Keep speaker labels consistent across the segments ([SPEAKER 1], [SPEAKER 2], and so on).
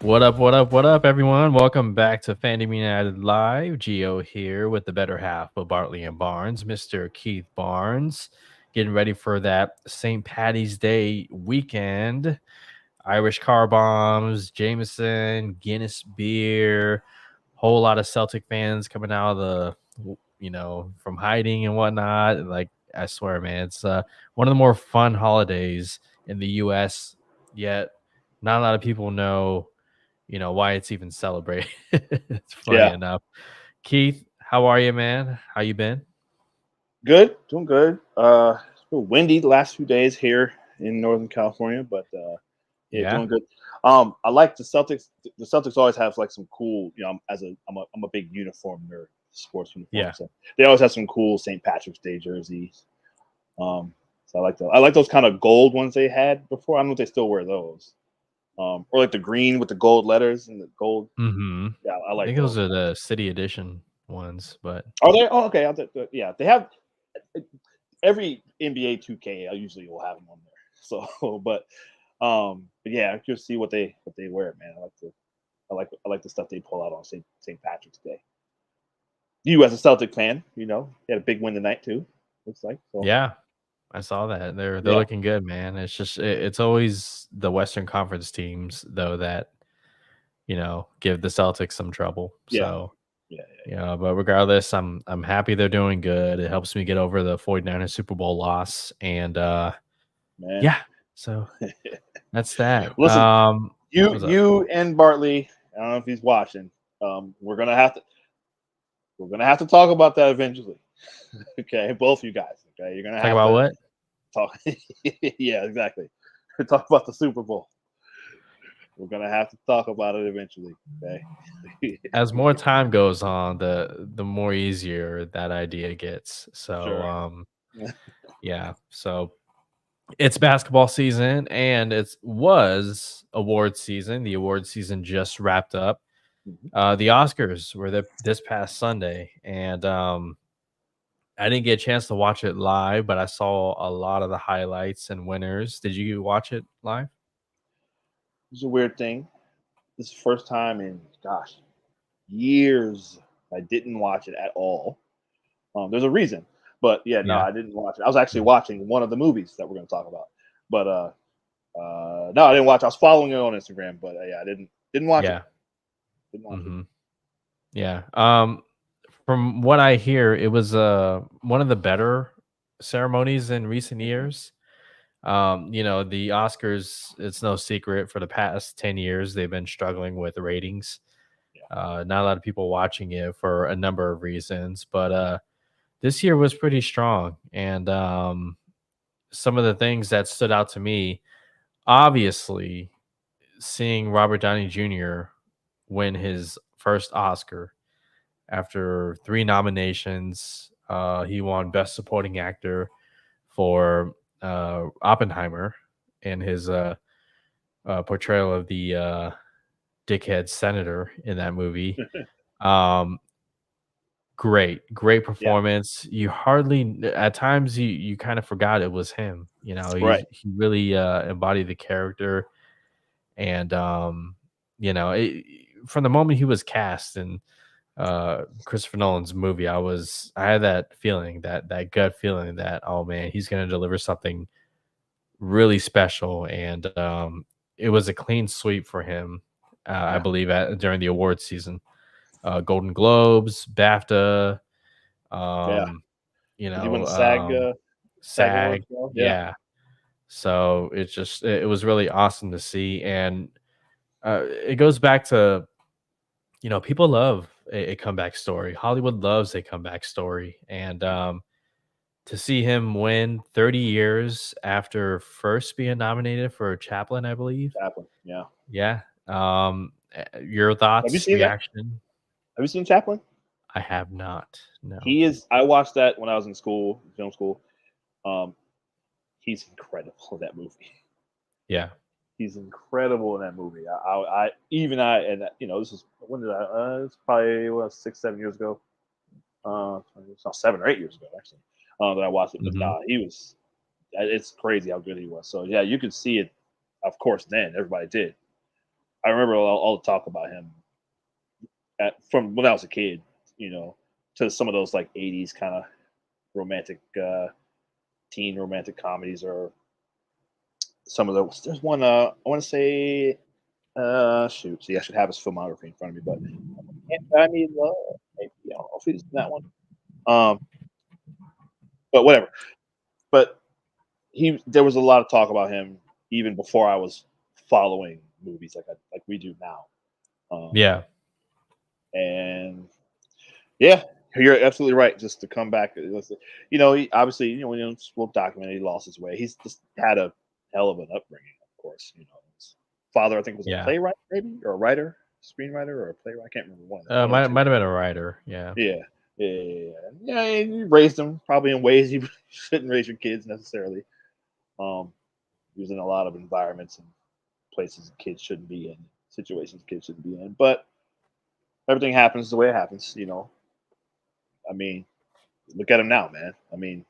[SPEAKER 1] What up, what up, what up, everyone? Welcome back to Fandom United Live. Geo here with the better half of Bartley and Barnes, Mr. Keith Barnes, getting ready for that St. Patty's Day weekend. Irish car bombs, Jameson, Guinness beer, whole lot of Celtic fans coming out of from hiding and whatnot. Like, I swear, man, it's one of the more fun holidays in the U.S., yet not a lot of people know why it's even celebrated. It's funny
[SPEAKER 2] Yeah,
[SPEAKER 1] enough. Keith, how are you, man? How you been?
[SPEAKER 2] good, doing good. It's been windy the last few days here in Northern California, but yeah,
[SPEAKER 1] Yeah.
[SPEAKER 2] doing good. I like the Celtics. The Celtics always have like some cool. I'm a big uniform nerd, sports uniform.
[SPEAKER 1] Yeah.
[SPEAKER 2] So they always have some cool St. Patrick's Day jerseys. So I like those kind of gold ones they had before. I don't know if they still wear those. Or like the green with the gold letters and the gold.
[SPEAKER 1] Mm-hmm.
[SPEAKER 2] Yeah, I
[SPEAKER 1] I
[SPEAKER 2] like
[SPEAKER 1] think those
[SPEAKER 2] those.
[SPEAKER 1] are the city edition ones, but
[SPEAKER 2] Are they? Oh, okay. Yeah, they have every NBA 2K. I usually will have them on there. So, but yeah, just see what they wear, man. I like the stuff they pull out on St. Patrick's Day. You as a Celtic fan, you had a big win tonight too. Looks like so.
[SPEAKER 1] yeah, I saw that. They're
[SPEAKER 2] Yeah,
[SPEAKER 1] looking good, man. It's just it's always the Western Conference teams though that, give the Celtics some trouble.
[SPEAKER 2] yeah,
[SPEAKER 1] So,
[SPEAKER 2] yeah,
[SPEAKER 1] but regardless, I'm happy they're doing good. It helps me get over the 49ers Super Bowl loss and
[SPEAKER 2] man.
[SPEAKER 1] yeah. So, that's that.
[SPEAKER 2] Listen, you
[SPEAKER 1] What's up?
[SPEAKER 2] you and Bartley. I don't know if he's watching. We're gonna have to talk about that eventually. Okay, both you guys. Okay, you're gonna
[SPEAKER 1] Talk
[SPEAKER 2] have
[SPEAKER 1] about
[SPEAKER 2] to
[SPEAKER 1] what?
[SPEAKER 2] talk. Yeah, exactly. Talk about the Super Bowl. We're gonna have to talk about it eventually. Okay.
[SPEAKER 1] As more time goes on, the more easier that idea gets. So,
[SPEAKER 2] Sure.
[SPEAKER 1] yeah. So it's basketball season and it was award season. The award season just wrapped up.
[SPEAKER 2] Mhm.
[SPEAKER 1] The Oscars were this past Sunday, and I didn't get a chance to watch it live, but I saw a lot of the highlights and winners. Did you watch it live?
[SPEAKER 2] It's a weird thing. This is the first time in gosh years I didn't watch it at all. There's a reason, but yeah, no,
[SPEAKER 1] Yeah.
[SPEAKER 2] I didn't watch it. I was actually
[SPEAKER 1] Mm.
[SPEAKER 2] watching one of the movies that we're going to talk about, but no, I didn't watch. I was following it on Instagram, but yeah, I didn't watch it.
[SPEAKER 1] Yeah.
[SPEAKER 2] Didn't watch it.
[SPEAKER 1] Hmm. Yeah. From what I hear, it was one of the better ceremonies in recent
[SPEAKER 2] Mhm.
[SPEAKER 1] years. The Oscars, it's no secret for the past 10 years they've been struggling with ratings.
[SPEAKER 2] Yeah,
[SPEAKER 1] Not a lot of people watching it for a number of reasons, but this year was pretty strong. And some of the things that stood out to me, obviously, seeing Robert Downey Jr. win his first Oscar after three nominations. He won Best Supporting Actor for Oppenheimer in his portrayal of the dickhead senator in that movie. Um, great
[SPEAKER 2] yeah,
[SPEAKER 1] performance. You hardly at times you kind of forgot it was him.
[SPEAKER 2] right.
[SPEAKER 1] He really embodied the character, and from the moment he was cast in Christopher Nolan's movie, I had that feeling, that gut feeling that, oh man, he's gonna deliver something really special, and it was a clean sweep for him. I
[SPEAKER 2] Yeah,
[SPEAKER 1] believe during the awards season, Golden Globes, BAFTA,
[SPEAKER 2] yeah.
[SPEAKER 1] um,
[SPEAKER 2] Did he win the SAG award
[SPEAKER 1] SAG,
[SPEAKER 2] as well? Yeah,
[SPEAKER 1] yeah. So it was really awesome to see, and it goes back to people love a comeback story. Hollywood loves a comeback story, and to see him win 30 years after first being nominated for Chaplin, I believe.
[SPEAKER 2] Chaplin. Yeah.
[SPEAKER 1] Yeah. Your
[SPEAKER 2] Have you
[SPEAKER 1] thoughts,
[SPEAKER 2] seen that?
[SPEAKER 1] reaction?
[SPEAKER 2] Have you seen Chaplin?
[SPEAKER 1] I have not. No.
[SPEAKER 2] He is. I watched that when I was in school, film school. Um, he's incredible in that movie.
[SPEAKER 1] Yeah.
[SPEAKER 2] He's incredible in that movie. And this is when did I? It's probably 6, 7 years ago. It's not 7 or 8 years ago actually that I watched it. But
[SPEAKER 1] Hmm.
[SPEAKER 2] nah, he was. It's crazy how good he was. So yeah, you could see it. Of course, then everybody did. I remember all the talk about him from when I was a kid, you know, to some of those like '80s kind of romantic, teen romantic comedies, or some of those. There's one. I want to say, shoot. See, I should have his filmography in front of me, but Can't Buy Me Love. Maybe I don't know if it's that one. Um, but whatever. But there was a lot of talk about him even before I was following movies like we do now. Um,
[SPEAKER 1] Yeah.
[SPEAKER 2] and yeah, you're absolutely right. Just to come back, he obviously, when it's well documented, he lost his way. He's just had a hell of an upbringing, of course. His father, I think, was a
[SPEAKER 1] Yeah.
[SPEAKER 2] playwright, maybe, or a writer, screenwriter, or a playwright. I can't remember one of the two.
[SPEAKER 1] Might have been a writer. Yeah.
[SPEAKER 2] Yeah, yeah. And you raised them probably in ways you shouldn't raise your kids necessarily. He was in a lot of environments and places kids shouldn't be in, situations kids shouldn't be in, but everything happens the way it happens. I mean, look at him now, man. I mean,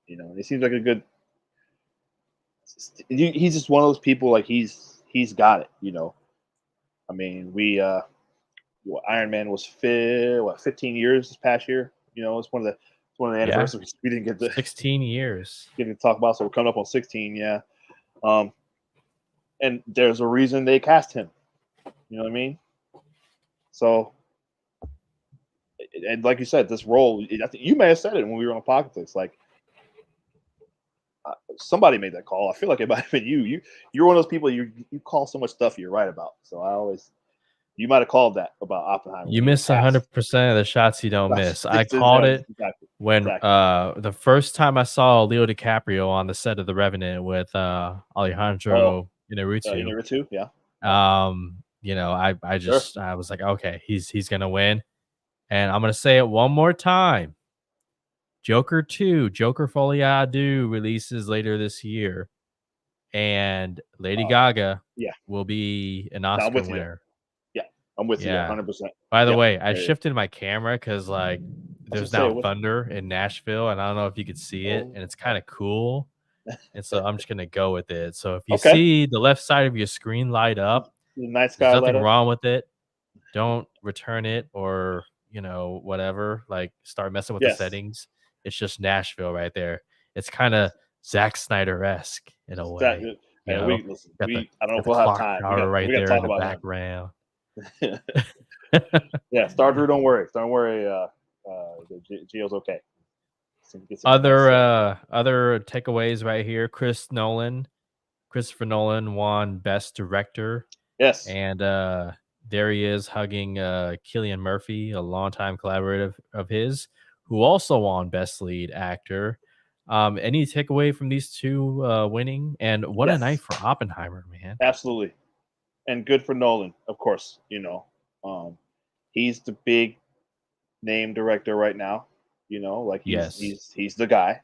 [SPEAKER 2] he seems like a good. He's just one of those people. Like he's got it. I mean, Iron Man was 15 years this past year. It's one of the
[SPEAKER 1] Yeah.
[SPEAKER 2] anniversaries we didn't get to
[SPEAKER 1] 16 years.
[SPEAKER 2] talk about. So we're coming up on 16. Yeah. And there's a reason they cast him. You know what I mean? So, and like you said, this role, I think you may have said it when we were on Apocalypse. Like, somebody made that call. I feel like it might have been you. You're one of those people. You call so much stuff you're right about. So you might have called that about Oppenheimer.
[SPEAKER 1] You miss 100% of the shots you don't miss. I called it when the first time I saw Leo DiCaprio on the set of The Revenant with Alejandro Inarritu.
[SPEAKER 2] Inarritu, yeah.
[SPEAKER 1] I was like, okay, he's gonna win, and I'm gonna say it one more time. Joker 2, Joker Folie à Deux releases later this year, and Lady Gaga will be an Oscar winner.
[SPEAKER 2] Yeah, I'm with you 100%.
[SPEAKER 1] By the way, I shifted my camera because there's now thunder in Nashville, and I don't know if you could see it, and it's kind of cool. And so I'm just gonna go with it. So if you see the left side of your screen light up,
[SPEAKER 2] nice
[SPEAKER 1] there's nothing wrong with it. Don't return it or whatever. Like start messing with the settings. It's just Nashville right there. It's kind of Zack Snyder-esque in a way.
[SPEAKER 2] I don't know if we'll have time.
[SPEAKER 1] Right there in the background.
[SPEAKER 2] Yeah, Star Drew, don't worry. Geo's okay.
[SPEAKER 1] Other takeaways right here. Christopher Nolan won Best Director.
[SPEAKER 2] Yes.
[SPEAKER 1] And there he is hugging Cillian Murphy, a longtime collaborator of his, who also won Best Lead Actor. Any takeaway from these two winning? And what a night for Oppenheimer, man.
[SPEAKER 2] Absolutely. And good for Nolan, of course. He's the big name director right now. He's the guy,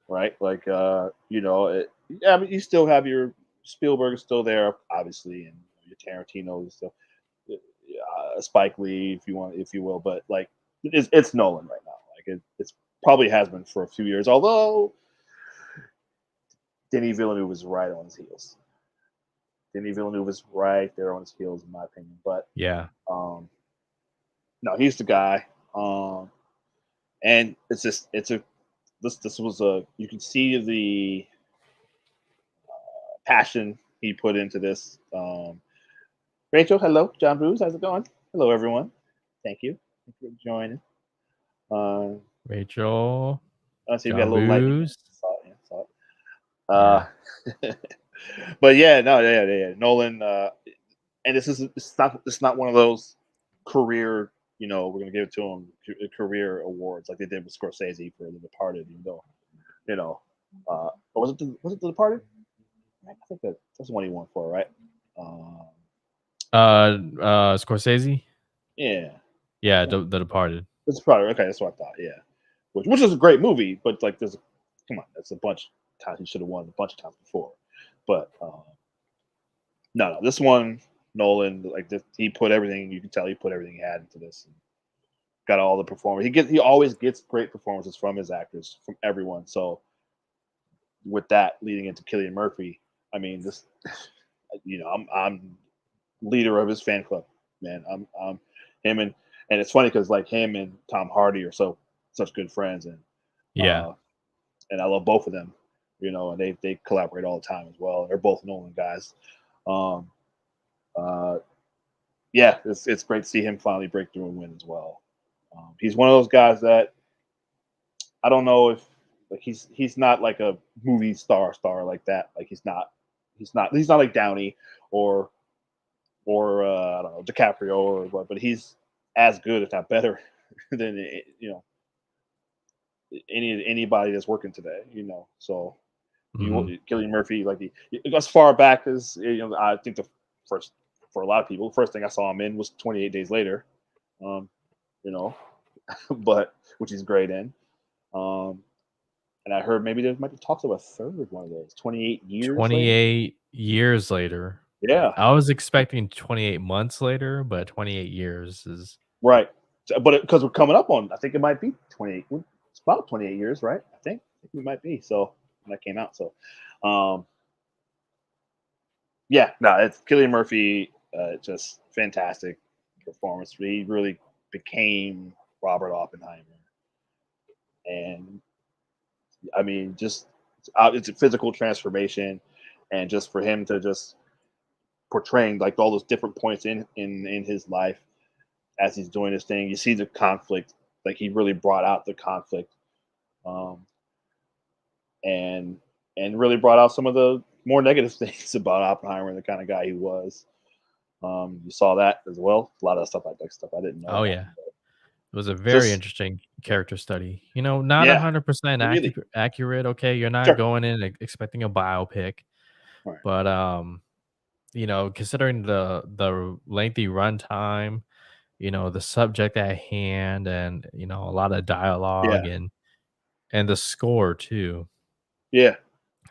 [SPEAKER 2] right? Like I mean, you still have your Spielberg is still there, obviously, and your Tarantino is still Spike Lee, if you will, but like it's Nolan right now. Like it's probably has been for a few years, although Denis Villeneuve was right on his heels. Denis Villeneuve is right there on his heels, in my opinion. But
[SPEAKER 1] yeah,
[SPEAKER 2] no, he's the guy. And this was you can see the passion he put into this. Rachel, hello. John Bruce, how's it going? Hello, everyone. Thank you for joining.
[SPEAKER 1] Rachel,
[SPEAKER 2] I see we got a little lightning. Saw it. But yeah, Nolan, and it's not one of those career. We're gonna give it to him career awards like they did with Scorsese for The Departed. Was it The Departed? I think that's the one he won for, right?
[SPEAKER 1] Scorsese.
[SPEAKER 2] Yeah.
[SPEAKER 1] The Departed.
[SPEAKER 2] It's probably okay. That's what I thought. Yeah, which is a great movie, but like, come on, that's a bunch of times he should have won a bunch of times before. But no, this one, Nolan, he put everything. You can tell he put everything he had into this. And got all the performance. He always gets great performances from his actors, from everyone. So with that leading into Cillian Murphy, I mean, this, I'm leader of his fan club, man. Him and it's funny because like him and Tom Hardy are such good friends,
[SPEAKER 1] Yeah.
[SPEAKER 2] uh, and I love both of them, and they collaborate all the time as well. They're both Nolan guys. Um, uh, yeah, it's great to see him finally break through and win as well. He's one of those guys that I don't know if like he's not like a movie star like that. Like he's not like Downey or I don't know, DiCaprio or what, but he's as good, if not better, than anybody that's working today. So
[SPEAKER 1] Hmm.
[SPEAKER 2] Killian Murphy, like as far back as I think the first for a lot of people, the first thing I saw him in was 28 Days Later, um, you know, but which he's great in. Um, and I heard maybe there might be talks of a third one of those 28 years later.
[SPEAKER 1] 28 years later.
[SPEAKER 2] Yeah,
[SPEAKER 1] I was expecting 28 months later, but 28 years is
[SPEAKER 2] right. But because we're coming up on, I think it might be 28. It's about 28 years, right? I think we might be. So when that came out, so um, yeah, no, it's Killian Murphy. Just fantastic performance. He really became Robert Oppenheimer, and I mean, just it's a physical transformation, and just for him to just portraying like all those different points in his life as he's doing his thing. You see the conflict, like he really brought out the conflict, um, and really brought out some of the more negative things about Oppenheimer and the kind of guy he was. You saw that as well. A lot of stuff stuff I didn't know
[SPEAKER 1] oh
[SPEAKER 2] about
[SPEAKER 1] yeah.
[SPEAKER 2] him. But
[SPEAKER 1] It was a very
[SPEAKER 2] just
[SPEAKER 1] interesting character study. Not
[SPEAKER 2] yeah,
[SPEAKER 1] 100%
[SPEAKER 2] really
[SPEAKER 1] accurate. Okay, you're not
[SPEAKER 2] sure.
[SPEAKER 1] going in expecting a biopic,
[SPEAKER 2] All right.
[SPEAKER 1] but considering the lengthy runtime, the subject at hand, and a lot of dialogue
[SPEAKER 2] Yeah,
[SPEAKER 1] and the score too.
[SPEAKER 2] yeah.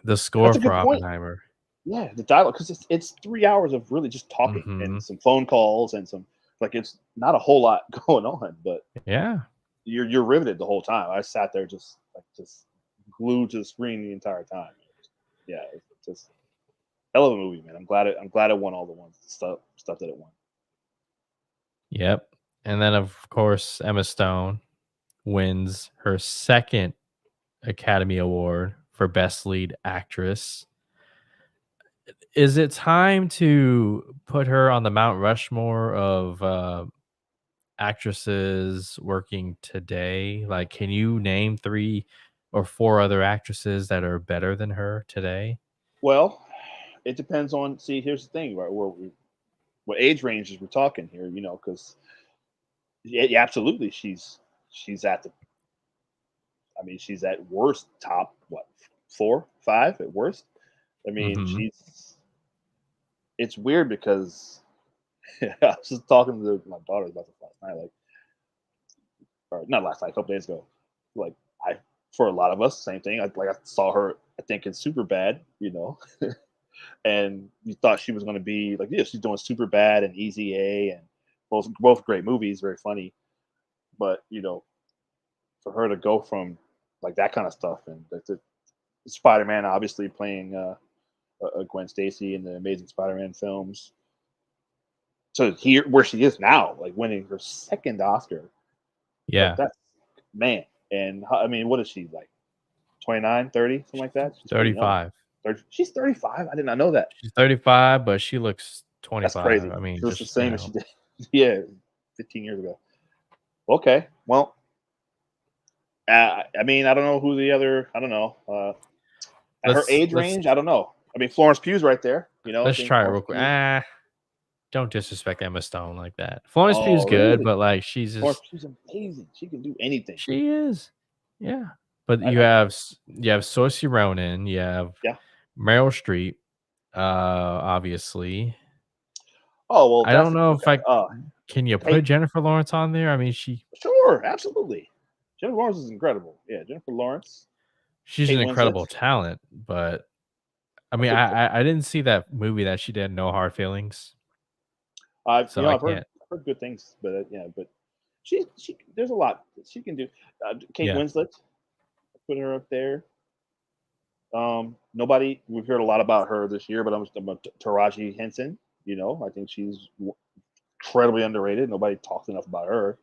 [SPEAKER 1] The
[SPEAKER 2] That's
[SPEAKER 1] score
[SPEAKER 2] a
[SPEAKER 1] for
[SPEAKER 2] good point.
[SPEAKER 1] Oppenheimer.
[SPEAKER 2] Yeah, the dialogue because it's 3 hours of really just talking and
[SPEAKER 1] Mhm.
[SPEAKER 2] some phone calls and some like it's not a whole lot going on, but
[SPEAKER 1] Yeah.
[SPEAKER 2] you're riveted the whole time. I sat there just glued to the screen the entire time. Yeah, it's just hell of a movie, man. I'm glad it won all the ones stuff that it won.
[SPEAKER 1] Yep. And then of course Emma Stone wins her second Academy Award for Best Lead Actress. Is it time to put her on the Mount Rushmore of actresses working today? Like, can you name 3 or 4 other actresses that are better than her today?
[SPEAKER 2] Well, it depends on. See, here's the thing, right? What age ranges we're talking here? Because yeah, absolutely, she's at the. I mean, she's at worst top what 4, 5 at worst. I mean,
[SPEAKER 1] Mhm.
[SPEAKER 2] she's. It's weird because I was just talking to my daughters about this last night, like, or not last night, a couple days ago. Like, I, for a lot of us, same thing. I saw her, I think, in Super Bad, and you thought she was going to be like, yeah, she's doing Super Bad and Easy A, and both great movies, very funny. But for her to go from like that kind of stuff and the Spider Man, obviously playing Gwen Stacy in the Amazing Spider Man films, to here where she is now, like winning her second Oscar. Like
[SPEAKER 1] Yeah.
[SPEAKER 2] that's man. And I mean, what is she like? 29, 30, something like that. She's pretty young.
[SPEAKER 1] 35.
[SPEAKER 2] 30, she's 35. I did not know that.
[SPEAKER 1] She's 35, but she looks
[SPEAKER 2] That's
[SPEAKER 1] 25.
[SPEAKER 2] crazy.
[SPEAKER 1] I mean,
[SPEAKER 2] She looks the
[SPEAKER 1] just,
[SPEAKER 2] same as she did. Yeah, 15 years ago. Okay. Well, I mean, I don't know who the other. I don't know. At her
[SPEAKER 1] let's
[SPEAKER 2] age
[SPEAKER 1] let's
[SPEAKER 2] range, I don't know. I mean, Florence Pugh's right there. I
[SPEAKER 1] let's
[SPEAKER 2] think
[SPEAKER 1] try it
[SPEAKER 2] Florence
[SPEAKER 1] real quick.
[SPEAKER 2] Pugh.
[SPEAKER 1] Don't disrespect Emma Stone like that. Florence Pugh's
[SPEAKER 2] Oh,
[SPEAKER 1] good,
[SPEAKER 2] really?
[SPEAKER 1] but like she's
[SPEAKER 2] Florence
[SPEAKER 1] just
[SPEAKER 2] Pugh's amazing. She can do anything.
[SPEAKER 1] she is. Yeah. But
[SPEAKER 2] I,
[SPEAKER 1] you
[SPEAKER 2] I
[SPEAKER 1] have Saoirse Ronan, you have
[SPEAKER 2] yeah.
[SPEAKER 1] Meryl Streep, obviously.
[SPEAKER 2] Oh well,
[SPEAKER 1] I
[SPEAKER 2] that's
[SPEAKER 1] don't know if
[SPEAKER 2] okay.
[SPEAKER 1] I can you put
[SPEAKER 2] Hey,
[SPEAKER 1] Jennifer Lawrence on there? I mean,
[SPEAKER 2] sure, absolutely. Jennifer Lawrence is incredible. Yeah, Jennifer Lawrence,
[SPEAKER 1] she's
[SPEAKER 2] Kate
[SPEAKER 1] an
[SPEAKER 2] Winslet.
[SPEAKER 1] incredible talent, but I
[SPEAKER 2] A
[SPEAKER 1] mean,
[SPEAKER 2] good
[SPEAKER 1] I didn't see that movie that she did, No Hard Feelings,
[SPEAKER 2] I've
[SPEAKER 1] so I
[SPEAKER 2] I've heard
[SPEAKER 1] can't.
[SPEAKER 2] good things, but yeah, but she there's a lot that she can do. Kate
[SPEAKER 1] Yeah.
[SPEAKER 2] Winslet, put her up there. Nobody we've heard a lot about her this year, but I'm about Taraji Henson. You know, I think she's incredibly underrated. Nobody talks enough about her.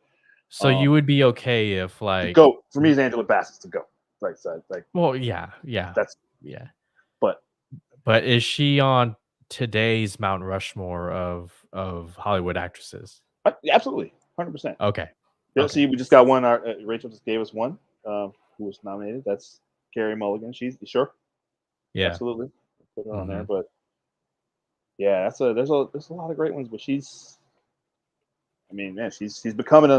[SPEAKER 1] So you would be okay if
[SPEAKER 2] The
[SPEAKER 1] like,
[SPEAKER 2] GOAT for me is Angela Bassett's the GOAT. Like
[SPEAKER 1] well, yeah, yeah,
[SPEAKER 2] that's
[SPEAKER 1] yeah.
[SPEAKER 2] but
[SPEAKER 1] But is she on today's Mount Rushmore of Hollywood actresses?
[SPEAKER 2] absolutely 100%.
[SPEAKER 1] Okay,
[SPEAKER 2] Yeah,
[SPEAKER 1] okay,
[SPEAKER 2] see, we just got one. Rachel just gave us one. Who was nominated? That's Carrie Mulligan. She's sure,
[SPEAKER 1] yeah,
[SPEAKER 2] absolutely, put her on there.
[SPEAKER 1] hmm
[SPEAKER 2] But yeah, there's a lot of great ones. But I mean, man, she's becoming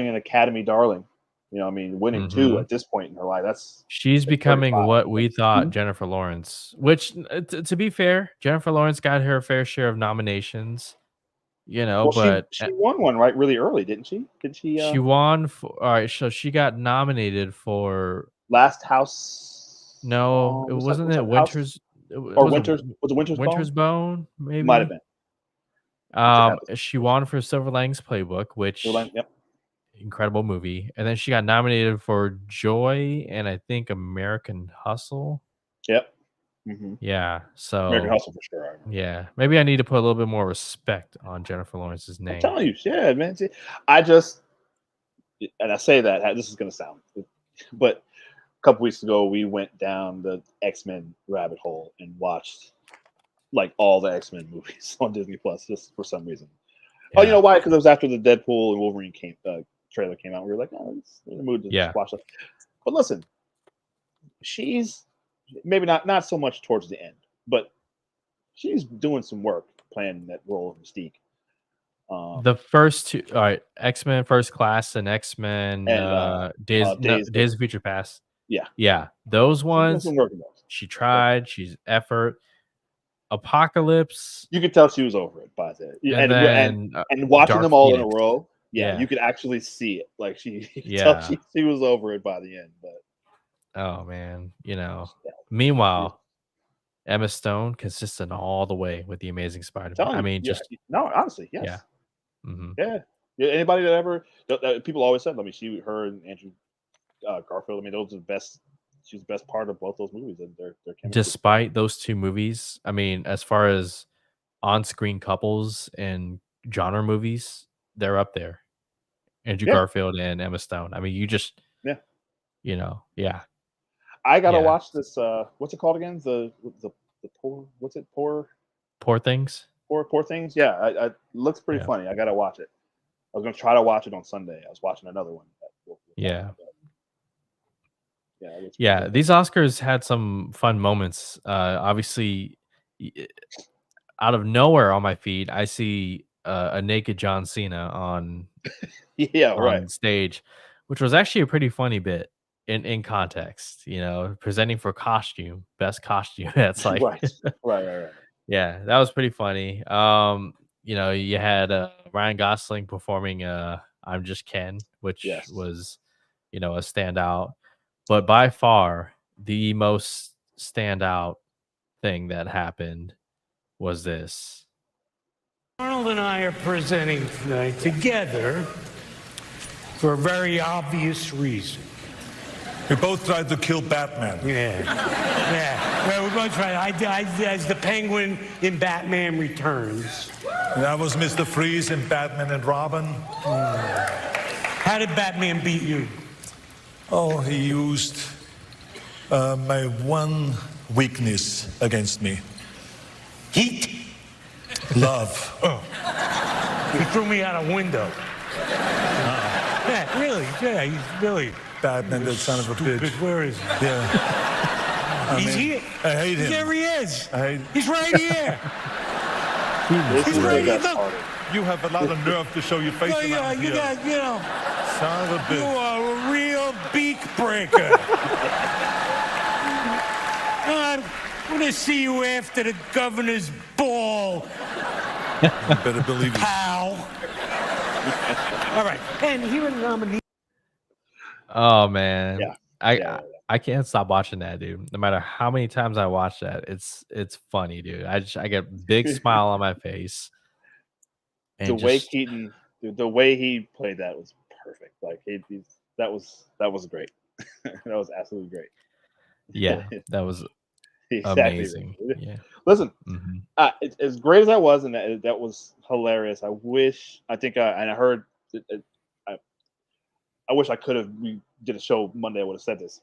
[SPEAKER 2] an Academy darling. You know, I mean, winning two
[SPEAKER 1] hmm
[SPEAKER 2] at this point in her life. That's
[SPEAKER 1] She's
[SPEAKER 2] at
[SPEAKER 1] becoming
[SPEAKER 2] 35.
[SPEAKER 1] what we
[SPEAKER 2] That's
[SPEAKER 1] thought
[SPEAKER 2] two.
[SPEAKER 1] Jennifer Lawrence. Which, to be fair, Jennifer Lawrence got her fair share of nominations. You know,
[SPEAKER 2] Well,
[SPEAKER 1] but
[SPEAKER 2] she won one right really early, didn't she? Did she?
[SPEAKER 1] she won for. All right, so she got nominated for.
[SPEAKER 2] Last House.
[SPEAKER 1] No, it
[SPEAKER 2] What's
[SPEAKER 1] wasn't
[SPEAKER 2] that
[SPEAKER 1] it
[SPEAKER 2] house?
[SPEAKER 1] Winter's. It
[SPEAKER 2] Or
[SPEAKER 1] wasn't
[SPEAKER 2] Was it Winter's Bone?
[SPEAKER 1] Winter's Bone,
[SPEAKER 2] Might have
[SPEAKER 1] maybe.
[SPEAKER 2] been. It could have.
[SPEAKER 1] She won for Silver Linings Playbook, which
[SPEAKER 2] Yep.
[SPEAKER 1] incredible movie, and then she got nominated for Joy and I think American Hustle.
[SPEAKER 2] Yep. Mm-hmm.
[SPEAKER 1] Yeah,
[SPEAKER 2] American
[SPEAKER 1] so
[SPEAKER 2] Hustle for sure. I remember.
[SPEAKER 1] yeah, maybe I need to put a little bit more respect on Jennifer Lawrence's
[SPEAKER 2] I'm
[SPEAKER 1] name.
[SPEAKER 2] telling you, yeah, man. See, I just, and I say that this is gonna sound, but a couple weeks ago we went down the X-Men rabbit hole and watched like all the X-Men movies on Disney Plus just for some reason. Oh, you
[SPEAKER 1] Yeah,
[SPEAKER 2] know why? Because it was after the Deadpool and Wolverine trailer came out. We were like, oh, it's in the mood to just
[SPEAKER 1] yeah.
[SPEAKER 2] watch it. But listen, she's maybe not so much towards the end, but she's doing some work playing that role of Mystique.
[SPEAKER 1] The first two, all right, X-Men First Class and X-Men
[SPEAKER 2] And Days of
[SPEAKER 1] Days of Future Past.
[SPEAKER 2] yeah,
[SPEAKER 1] Yeah, those
[SPEAKER 2] she's doing
[SPEAKER 1] ones
[SPEAKER 2] some work in those.
[SPEAKER 1] she
[SPEAKER 2] But
[SPEAKER 1] tried. She's effort. Apocalypse,
[SPEAKER 2] you could tell she was over it by the
[SPEAKER 1] and
[SPEAKER 2] and
[SPEAKER 1] then
[SPEAKER 2] watching
[SPEAKER 1] Dark
[SPEAKER 2] them all in a
[SPEAKER 1] Phoenix.
[SPEAKER 2] row. Yeah,
[SPEAKER 1] Yeah,
[SPEAKER 2] you could actually see it. Like you could tell
[SPEAKER 1] yeah.
[SPEAKER 2] she was over it by the end. But
[SPEAKER 1] Oh man, you know.
[SPEAKER 2] yeah, I'm
[SPEAKER 1] Meanwhile, Emma Stone consistent all the way with the Amazing Spider-Man.
[SPEAKER 2] telling
[SPEAKER 1] I
[SPEAKER 2] you,
[SPEAKER 1] mean,
[SPEAKER 2] yeah,
[SPEAKER 1] just
[SPEAKER 2] no, honestly,
[SPEAKER 1] yeah.
[SPEAKER 2] yes,
[SPEAKER 1] hmm
[SPEAKER 2] yeah, yeah. Anybody that ever people always said, I mean, her and Andrew Garfield. I mean, those are the best. She's the best part of both those movies, and their chemistry.
[SPEAKER 1] Despite those two movies, I mean, as far as on-screen couples and genre movies, they're up there. Andrew
[SPEAKER 2] Yeah,
[SPEAKER 1] Garfield and Emma Stone. I mean, you just,
[SPEAKER 2] yeah.
[SPEAKER 1] yeah,
[SPEAKER 2] I gotta
[SPEAKER 1] yeah.
[SPEAKER 2] watch this. What's it called again? The poor. What's it?
[SPEAKER 1] Poor things.
[SPEAKER 2] Poor things. Yeah, it looks pretty
[SPEAKER 1] Yeah,
[SPEAKER 2] funny. I gotta watch it. I was gonna try to watch it on Sunday. I was watching another one. That we'll talk
[SPEAKER 1] yeah.
[SPEAKER 2] about that. Yeah, it looks pretty
[SPEAKER 1] Yeah,
[SPEAKER 2] good.
[SPEAKER 1] these Oscars had some fun moments. Obviously, y- out of nowhere on my feed, I see a naked John Cena
[SPEAKER 2] Yeah, right,
[SPEAKER 1] on stage, which was actually a pretty funny bit in context. You know, presenting for costume, best costume. That's like,
[SPEAKER 2] right, right.
[SPEAKER 1] yeah, that was pretty funny. You know, you had Ryan Gosling performing "I'm Just Ken," which
[SPEAKER 2] Yes.
[SPEAKER 1] was, a standout. But by far, the most standout thing that happened was this.
[SPEAKER 3] Arnold and I are presenting tonight together for a very obvious reason.
[SPEAKER 4] We both tried to kill Batman.
[SPEAKER 3] Yeah. Well, we're both right. I as the Penguin in Batman Returns.
[SPEAKER 4] And I was Mr. Freeze in Batman and Robin.
[SPEAKER 3] How did Batman beat you?
[SPEAKER 4] Oh, he used my one weakness against me.
[SPEAKER 3] Heat.
[SPEAKER 4] Love.
[SPEAKER 3] He threw me out a window. Yeah, really. Yeah, he's really.
[SPEAKER 4] Batman, that son of a bitch.
[SPEAKER 3] Where is he?
[SPEAKER 4] Yeah.
[SPEAKER 3] He's here.
[SPEAKER 4] I hate him.
[SPEAKER 3] There he is.
[SPEAKER 4] I hate
[SPEAKER 3] He's right here.
[SPEAKER 2] This
[SPEAKER 3] He's
[SPEAKER 2] is
[SPEAKER 3] right
[SPEAKER 2] the
[SPEAKER 3] here.
[SPEAKER 2] best
[SPEAKER 3] Look.
[SPEAKER 2] part.
[SPEAKER 4] You have a lot of nerve to show your face
[SPEAKER 3] Oh,
[SPEAKER 4] around
[SPEAKER 3] yeah, you
[SPEAKER 4] here.
[SPEAKER 3] got,
[SPEAKER 4] Son of a
[SPEAKER 3] you
[SPEAKER 4] bitch.
[SPEAKER 3] are a real beak breaker. I'm gonna see you after the governor's ball,
[SPEAKER 4] You better believe it.
[SPEAKER 3] pal. All right, and here are the nominees.
[SPEAKER 1] Oh man,
[SPEAKER 2] Yeah.
[SPEAKER 1] I
[SPEAKER 2] Yeah.
[SPEAKER 1] I can't stop watching that, dude. No matter how many times I watch that, it's funny, dude. I get a big smile on my face,
[SPEAKER 2] The
[SPEAKER 1] and
[SPEAKER 2] way
[SPEAKER 1] just
[SPEAKER 2] Keaton, the way he played that was perfect. Like that was great. That was absolutely great.
[SPEAKER 1] yeah, that was
[SPEAKER 2] Exactly.
[SPEAKER 1] amazing. Yeah.
[SPEAKER 2] Listen,
[SPEAKER 1] Mhm.
[SPEAKER 2] as great as I was, and that was hilarious. I think I heard. I, I wish I could have. We did a show Monday. I would have said this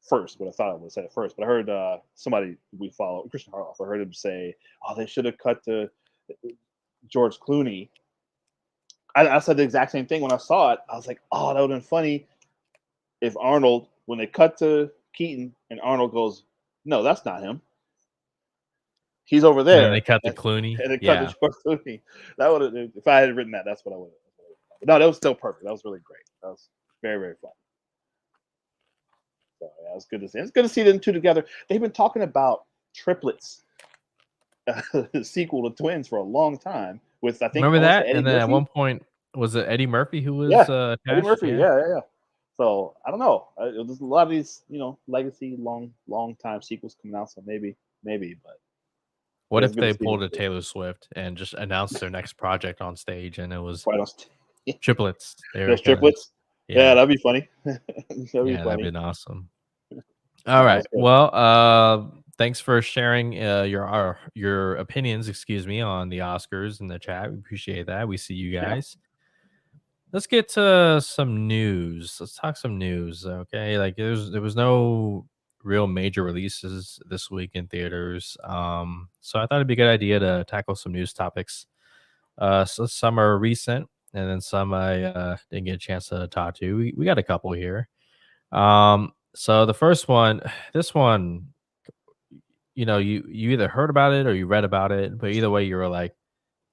[SPEAKER 2] first, but I thought I would have said it first. But I heard somebody we follow, Christian Harloff. I heard him say, "Oh, they should have cut to George Clooney." I said the exact same thing when I saw it. I was like, "Oh, that would have been funny if Arnold, when they cut to Keaton, and Arnold goes, no, that's not him. He's over
[SPEAKER 1] And then they
[SPEAKER 2] there."
[SPEAKER 1] cut to Clooney.
[SPEAKER 2] And they cut to
[SPEAKER 1] Yeah.
[SPEAKER 2] George Clooney. That would have, if I had written that, that's what I would have. No, that was still perfect. That was really great. That was very, very fun. So yeah, it was good to see. It's good to see them two together. They've been talking about triplets, sequel to Twins for a long time. With I think
[SPEAKER 1] Remember
[SPEAKER 2] was it
[SPEAKER 1] that?
[SPEAKER 2] Eddie
[SPEAKER 1] And then at one
[SPEAKER 2] Murphy.
[SPEAKER 1] point, was it Eddie Murphy who was,
[SPEAKER 2] Yeah, Eddie
[SPEAKER 1] attached?
[SPEAKER 2] Murphy.
[SPEAKER 1] Yeah.
[SPEAKER 2] Yeah. So I don't know. There's a lot of these, legacy long time sequels coming out. So maybe, but
[SPEAKER 1] What
[SPEAKER 2] it's
[SPEAKER 1] if
[SPEAKER 2] good to
[SPEAKER 1] they
[SPEAKER 2] see them
[SPEAKER 1] pulled a
[SPEAKER 2] two.
[SPEAKER 1] Taylor Swift and just announced their next project on stage and it was
[SPEAKER 2] Quite honest.
[SPEAKER 1] triplets? They were
[SPEAKER 2] There's
[SPEAKER 1] gonna
[SPEAKER 2] triplets. Yeah,
[SPEAKER 1] Yeah.
[SPEAKER 2] that'd be funny. That'd be
[SPEAKER 1] Yeah, that'd
[SPEAKER 2] funny.
[SPEAKER 1] been awesome.
[SPEAKER 2] No,
[SPEAKER 1] All
[SPEAKER 2] that
[SPEAKER 1] right.
[SPEAKER 2] was good.
[SPEAKER 1] Well, thanks for sharing your opinions, excuse me, on the Oscars in the chat. We appreciate that. We see you
[SPEAKER 2] Yeah.
[SPEAKER 1] guys. Let's get to some news. Let's talk some news, okay? Like there was no real major releases this week in theaters. So I thought it'd be a good idea to tackle some news topics. So some are recent and then some I didn't get a chance to talk to. We got a couple here. So the first one, this one, you either heard about it or you read about it, but either way, you were like,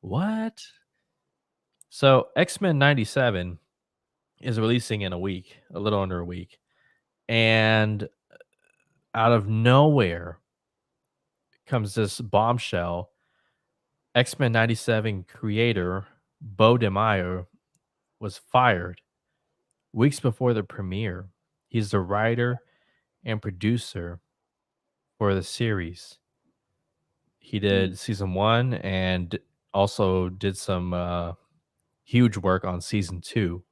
[SPEAKER 1] what? So X-Men 97 is releasing in a week, a little under a week. And out of nowhere comes this bombshell. X-Men 97 creator Bo DeMeyer was fired weeks before the premiere. He's the writer and producer for the series. He
[SPEAKER 2] Mm.
[SPEAKER 1] did season 1 and also did some huge work on season 2.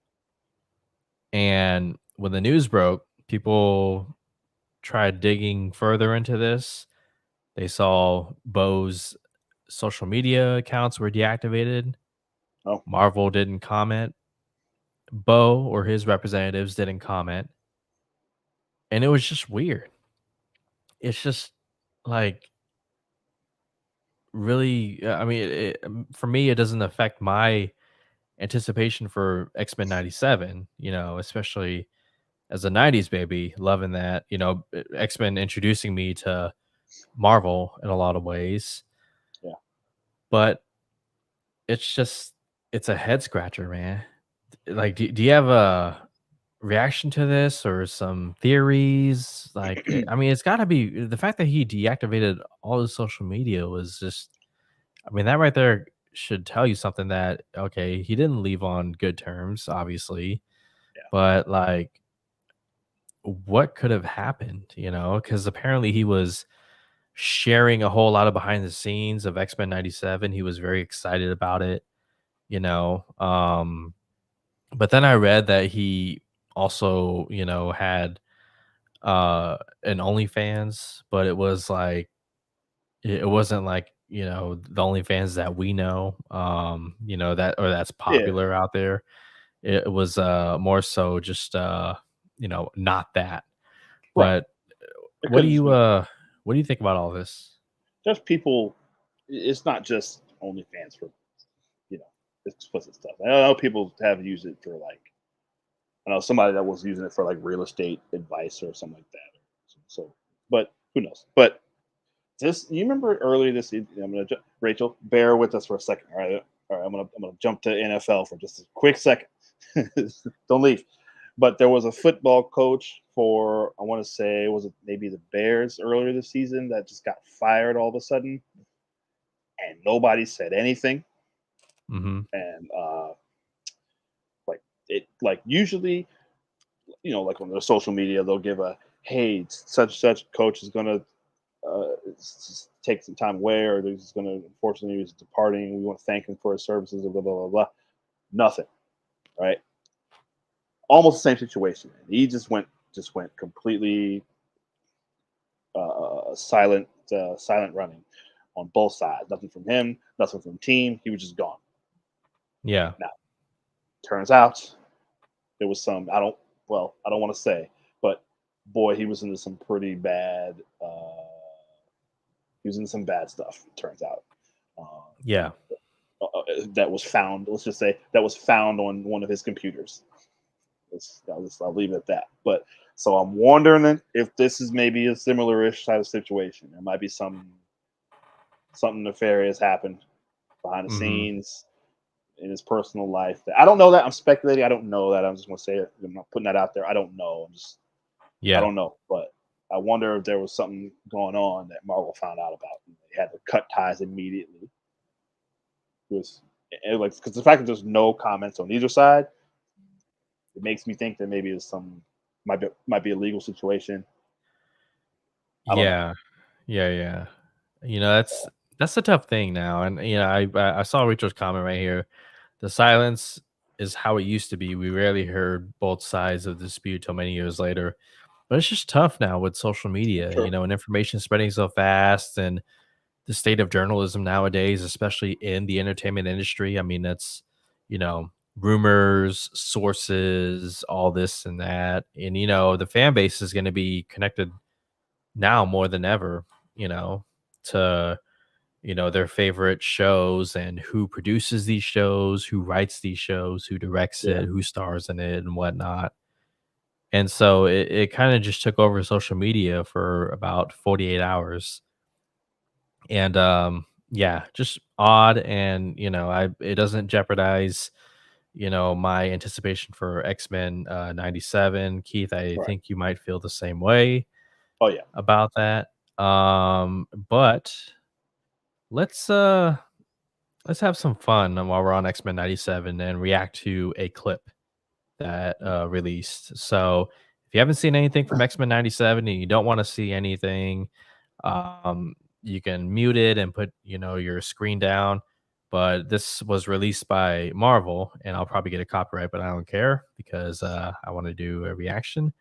[SPEAKER 1] And when the news broke, people tried digging further into this. They saw Bo's social media accounts were deactivated.
[SPEAKER 2] Oh,
[SPEAKER 1] Marvel didn't comment. Bo or his representatives didn't comment. And it was just weird. It's just like really, I mean, for me, it doesn't affect my anticipation for X-Men 97, especially as a 90s baby, loving that, X-Men introducing me to Marvel in a lot of ways.
[SPEAKER 2] yeah.
[SPEAKER 1] But it's a head scratcher, man. Like, do you have a reaction to this or some theories? Like, I mean, it's got to be the fact that he deactivated all his social media was just, I mean, that right there should tell you something that, okay, he didn't leave on good terms, obviously,
[SPEAKER 2] Yeah.
[SPEAKER 1] but like, what could have happened, Because apparently he was sharing a whole lot of behind the scenes of X-Men 97. He was very excited about it, you know. But then I read that he also, had an OnlyFans, but it was like it wasn't like, the OnlyFans that we know, that's
[SPEAKER 2] Yeah.
[SPEAKER 1] popular out there. It was more so just not that.
[SPEAKER 2] Right.
[SPEAKER 1] But
[SPEAKER 2] It
[SPEAKER 1] what
[SPEAKER 2] could
[SPEAKER 1] do
[SPEAKER 2] have just
[SPEAKER 1] you
[SPEAKER 2] been
[SPEAKER 1] what do you think about all this?
[SPEAKER 2] just people. It's not just OnlyFans for you know explicit stuff. I know people have used it for like I know somebody that was using it for like real estate advice or something like that. So, but who knows? But this, you remember earlier this evening? Rachel, bear with us for a second. All right. I'm gonna jump to NFL for just a quick second. Don't leave. But there was a football coach for I want to say was it maybe the Bears earlier this season that just got fired all of a sudden, and nobody said anything.
[SPEAKER 1] Mhm.
[SPEAKER 2] And like usually like on their social media they'll give a hey such coach is gonna take some time away or he's gonna unfortunately he's departing. We want to thank him for his services. Blah blah blah blah. Nothing. Right. Almost the same situation. He just went completely silent silent running on both sides. Nothing from him, nothing from the team. He was just gone.
[SPEAKER 1] Yeah.
[SPEAKER 2] Now, turns out there was some. I don't want to say, but boy, he was into some pretty bad. He was into some bad stuff. Turns out.
[SPEAKER 1] Yeah.
[SPEAKER 2] That was found. Let's just say that was found on one of his computers. I'll leave it at that. But so I'm wondering if this is maybe a similar-ish type of situation. There might be something nefarious happened behind the scenes in his personal life. I don't know that. I'm speculating. I don't know that. I'm just going to say it. I'm not putting that out there. I don't know. I don't know. But I wonder if there was something going on that Marvel found out about. And they had to cut ties immediately. Because the fact that there's no comments on either side, it makes me think that maybe it's might be a legal situation.
[SPEAKER 1] Yeah. You know, that's a tough thing now. And you know, I saw Richard's comment right here. The silence is how it used to be. We rarely heard both sides of the dispute till many years later. But it's just tough now with social media,
[SPEAKER 2] Sure.
[SPEAKER 1] you know, and information spreading so fast, and the state of journalism nowadays, especially in the entertainment industry. I mean, that's, you know, rumors, sources, all this and that. And, you know, the fan base is going to be connected now more than ever, you know, to, you know, their favorite shows and who produces these shows, who writes these shows, who directs
[SPEAKER 2] Yeah.
[SPEAKER 1] it, who stars in it, and whatnot. And so it kind of just took over social media for about 48 hours. And yeah, just odd. And you know, it doesn't jeopardize, you know, my anticipation for X-Men 97. Keith, I
[SPEAKER 2] Right.
[SPEAKER 1] think you might feel the same way
[SPEAKER 2] Oh yeah.
[SPEAKER 1] about that. But let's have some fun while we're on X-Men 97 and react to a clip that released. So if you haven't seen anything from X-Men 97 and you don't want to see anything, um, you can mute it and put, you know, your screen down. But this was released by Marvel, and I'll probably get a copyright, but I don't care because I want to do a reaction.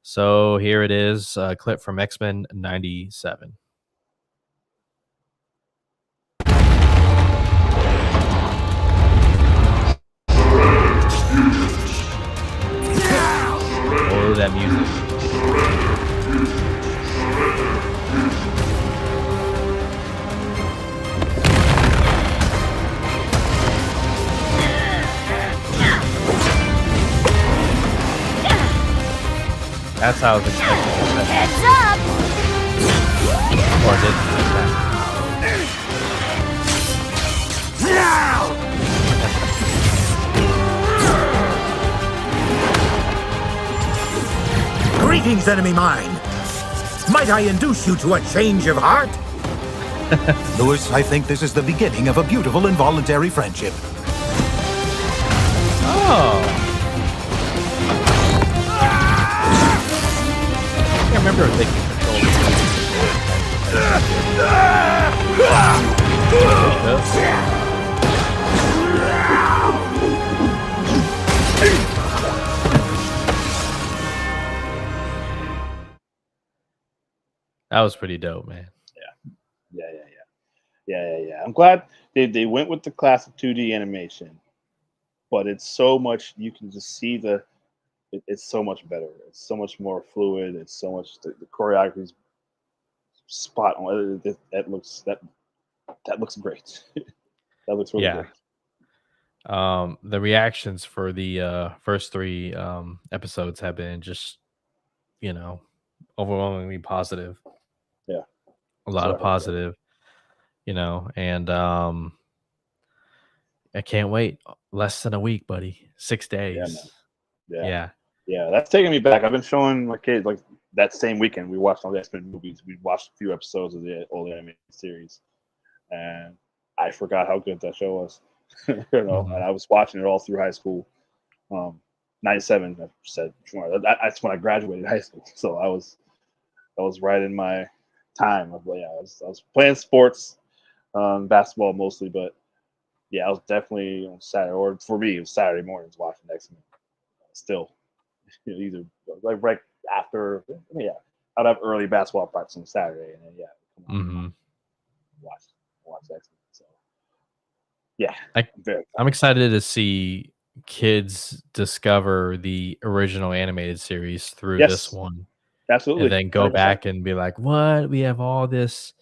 [SPEAKER 1] So here it is, a clip from X-Men 97. Oh, that music. That's how I was expecting it.
[SPEAKER 5] Heads up!
[SPEAKER 1] Or didn't like that.
[SPEAKER 6] Greetings, enemy mine. Might I induce you to a change of heart? Louis, I think this is the beginning of a beautiful involuntary friendship.
[SPEAKER 1] Oh. I remember they can control That was pretty dope, man.
[SPEAKER 2] Yeah. I'm glad they went with the classic 2D animation, but it's so much. You can just see it's so much better. It's so much more fluid. It's so much the choreography's spot on. That looks great. That looks really
[SPEAKER 1] Yeah.
[SPEAKER 2] great.
[SPEAKER 1] The reactions for the first three episodes have been just, you know, overwhelmingly positive.
[SPEAKER 2] Yeah.
[SPEAKER 1] A lot
[SPEAKER 2] So I
[SPEAKER 1] of
[SPEAKER 2] hope so.
[SPEAKER 1] positive, you know, and I can't wait. Less than a week, buddy. 6 days.
[SPEAKER 2] man.
[SPEAKER 1] Yeah.
[SPEAKER 2] Yeah, that's taking me back. I've been showing my kids like that same weekend. We watched all the X-Men movies. We watched a few episodes of the old animated series, and I forgot how good that show was. You know,
[SPEAKER 1] Mhm.
[SPEAKER 2] and I was watching it all through high school. 97. I said that's when I graduated high school. So I was right in my time. I was playing sports, basketball mostly, but yeah, I was definitely on Saturday, or for me, it was Saturday mornings watching X-Men. Still. You know, either like right after, yeah, I'd have early basketball practice on Saturday, and then come
[SPEAKER 1] Mm-hmm.
[SPEAKER 2] Watch X-Men. So yeah,
[SPEAKER 1] I'm excited to see kids discover the original animated series through this
[SPEAKER 2] yes,
[SPEAKER 1] one, and
[SPEAKER 2] absolutely,
[SPEAKER 1] then go
[SPEAKER 2] 100%.
[SPEAKER 1] back and be like, "What? We have all this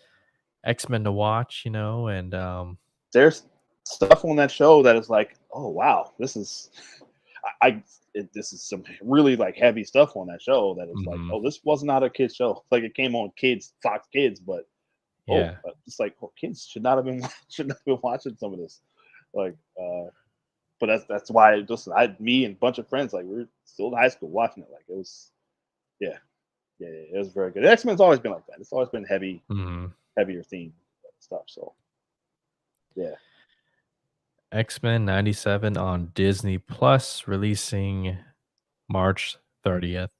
[SPEAKER 1] X-Men to watch," you know? And
[SPEAKER 2] There's stuff on that show that is like, oh wow, this is this is some really like heavy stuff on that show that is like,
[SPEAKER 1] mhm,
[SPEAKER 2] oh, this was not a kids show. Like it came on Fox Kids, but
[SPEAKER 1] yeah,
[SPEAKER 2] it's like, oh, kids should not have been should not have been watching some of this. Like, but that's why me and a bunch of friends, like, we were still in high school watching it. Like it was, yeah, it was very good. X Men's always been like that. It's always been
[SPEAKER 1] mhm.
[SPEAKER 2] heavier theme stuff. So yeah,
[SPEAKER 1] X-Men 97 on Disney Plus, releasing March 30th.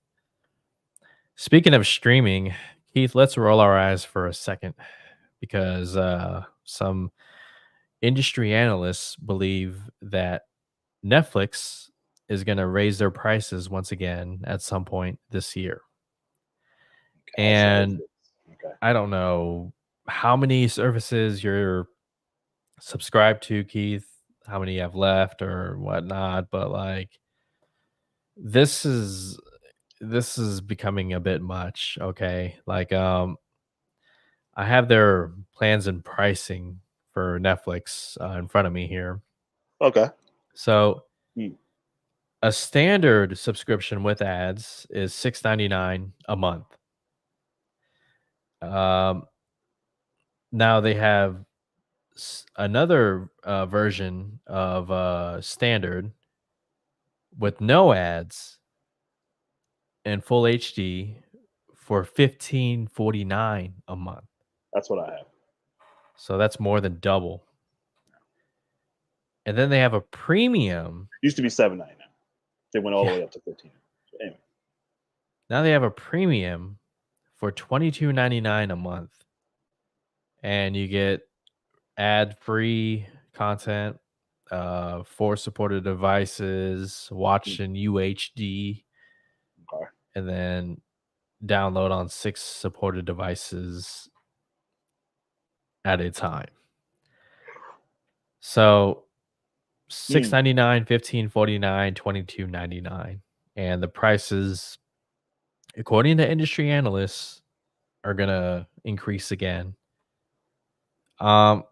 [SPEAKER 1] Speaking of streaming, Keith, let's roll our eyes for a second because some industry analysts believe that Netflix is going to raise their prices once again at some point this year.
[SPEAKER 2] I saw
[SPEAKER 1] And
[SPEAKER 2] this. Okay.
[SPEAKER 1] I don't know how many services you're subscribed to, Keith, how many you have left or whatnot, but like this is this is becoming a bit much. Okay. Like I have their plans and pricing for Netflix in front of me here.
[SPEAKER 2] Okay.
[SPEAKER 1] So
[SPEAKER 2] Hmm.
[SPEAKER 1] a standard subscription with ads is $6.99 a month. Um, now they have another version of standard with no ads and full HD for $15.49 a month.
[SPEAKER 2] That's what I have.
[SPEAKER 1] So that's more than double. And then they have a premium.
[SPEAKER 2] Used to be $7.99. They went all the
[SPEAKER 1] Yeah.
[SPEAKER 2] way up to 15. So anyway,
[SPEAKER 1] Now they have a premium for $22.99 a month. And you get ad-free content, 4 supported devices, watch in UHD,
[SPEAKER 2] okay.
[SPEAKER 1] and then download on 6 supported devices at a time. So $6.99, $15.49, $22.99. And the prices, according to industry analysts, are gonna increase again. How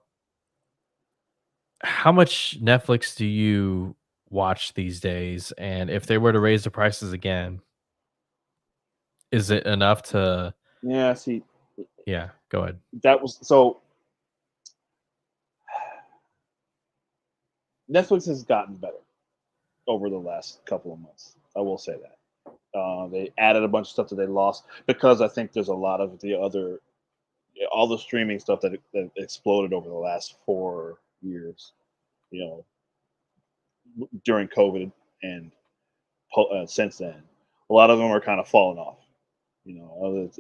[SPEAKER 1] much Netflix do you watch these days? And if they were to raise the prices again, is it enough to
[SPEAKER 2] Yeah. See,
[SPEAKER 1] yeah, go ahead.
[SPEAKER 2] that was so. Netflix has gotten better over the last couple of months. I will say that. They added a bunch of stuff that they lost because I think there's a lot of all the streaming stuff that exploded over the last 4 years. You know, during COVID and since then, a lot of them are kind of falling off. You know,